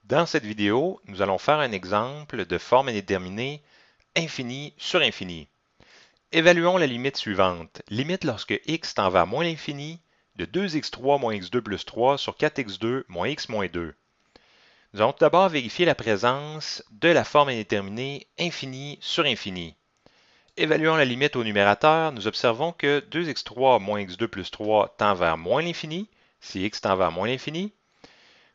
Dans cette vidéo, nous allons faire un exemple de forme indéterminée infini sur infini. Évaluons la limite suivante. Limite lorsque x tend vers moins l'infini de 2x3 moins x2 plus 3 sur 4x2 moins x moins 2. Nous allons tout d'abord vérifier la présence de la forme indéterminée infini sur infini. Évaluons la limite au numérateur, nous observons que 2x3 moins x2 plus 3 tend vers moins l'infini, si x tend vers moins l'infini,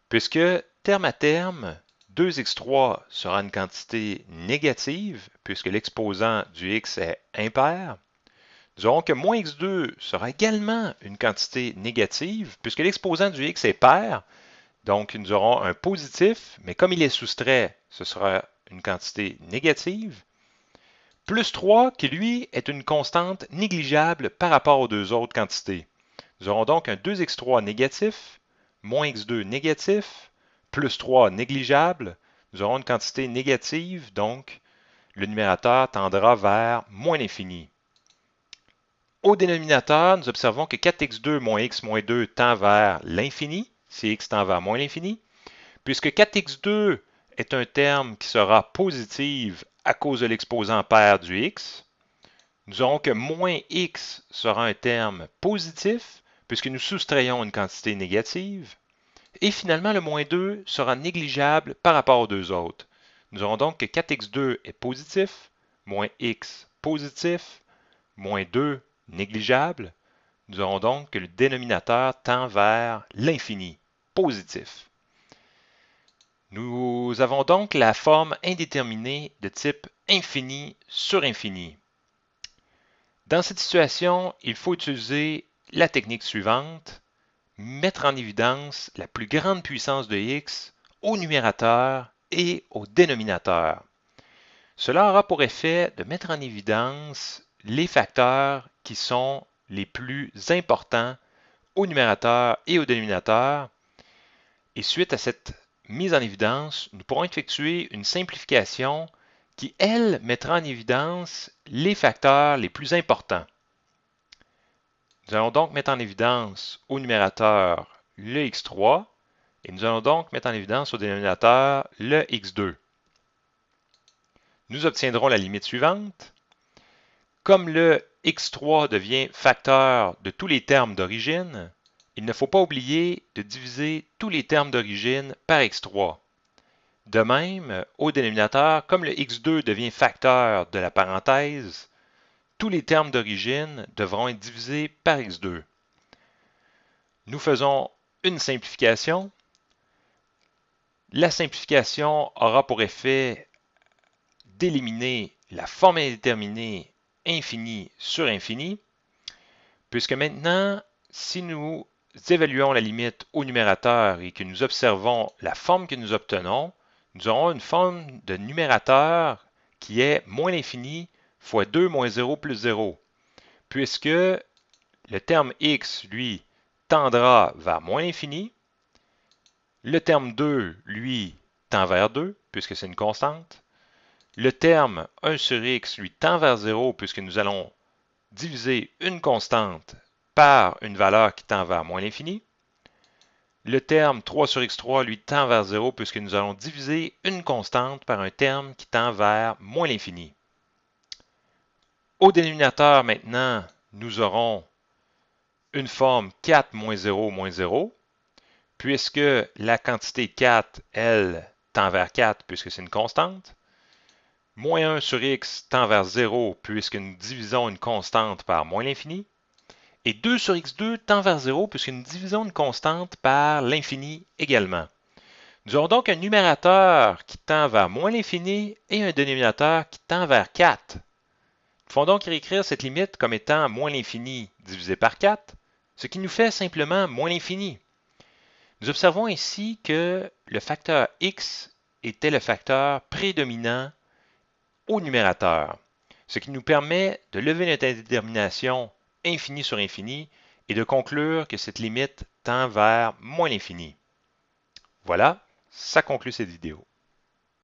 puisque terme à terme, 2x3 sera une quantité négative, puisque l'exposant du x est impair. Nous aurons que moins x2 sera également une quantité négative, puisque l'exposant du x est pair. Donc, nous aurons un positif, mais comme il est soustrait, ce sera une quantité négative. Plus 3, qui lui est une constante négligeable par rapport aux deux autres quantités. Nous aurons donc un 2x3 négatif, moins x2 négatif, plus 3 négligeable. Nous aurons une quantité négative, donc le numérateur tendra vers moins l'infini. Au dénominateur, nous observons que 4x2 moins x moins 2 tend vers l'infini, si x tend vers moins l'infini, puisque 4x2 est un terme qui sera positif à cause de l'exposant pair du x. Nous aurons que moins x sera un terme positif, puisque nous soustrayons une quantité négative. Et finalement, le moins 2 sera négligeable par rapport aux deux autres. Nous aurons donc que 4x2 est positif, moins x positif, moins 2 négligeable. Nous aurons donc que le dénominateur tend vers l'infini, positif. Nous avons donc la forme indéterminée de type infini sur infini. Dans cette situation, il faut utiliser la technique suivante, mettre en évidence la plus grande puissance de x au numérateur et au dénominateur. Cela aura pour effet de mettre en évidence les facteurs qui sont les plus importants au numérateur et au dénominateur. Et suite à cette mise en évidence, nous pourrons effectuer une simplification qui, elle, mettra en évidence les facteurs les plus importants. Nous allons donc mettre en évidence au numérateur le x3 et nous allons donc mettre en évidence au dénominateur le x2. Nous obtiendrons la limite suivante. Comme le x3 devient facteur de tous les termes d'origine, il ne faut pas oublier de diviser tous les termes d'origine par x3. De même, au dénominateur, comme le x2 devient facteur de la parenthèse, tous les termes d'origine devront être divisés par x2. Nous faisons une simplification. La simplification aura pour effet d'éliminer la forme indéterminée infini sur infini, puisque maintenant, si nous évaluons la limite au numérateur et que nous observons la forme que nous obtenons, nous aurons une forme de numérateur qui est moins l'infini fois 2 moins 0 plus 0, puisque le terme x, lui, tendra vers moins l'infini. Le terme 2, lui, tend vers 2, puisque c'est une constante. Le terme 1 sur x, lui, tend vers 0, puisque nous allons diviser une constante par une valeur qui tend vers moins l'infini. Le terme 3 sur x3, lui, tend vers 0, puisque nous allons diviser une constante par un terme qui tend vers moins l'infini. Au dénominateur, maintenant, nous aurons une forme 4 moins 0 moins 0, puisque la quantité 4, elle, tend vers 4, puisque c'est une constante. Moins 1 sur x tend vers 0, puisque nous divisons une constante par moins l'infini. Et 2 sur x2 tend vers 0, puisque nous divisons une constante par l'infini également. Nous aurons donc un numérateur qui tend vers moins l'infini et un dénominateur qui tend vers 4. Nous pouvons donc réécrire cette limite comme étant moins l'infini divisé par 4, ce qui nous fait simplement moins l'infini. Nous observons ici que le facteur x était le facteur prédominant au numérateur, ce qui nous permet de lever notre indétermination infini sur infini et de conclure que cette limite tend vers moins l'infini. Voilà, ça conclut cette vidéo.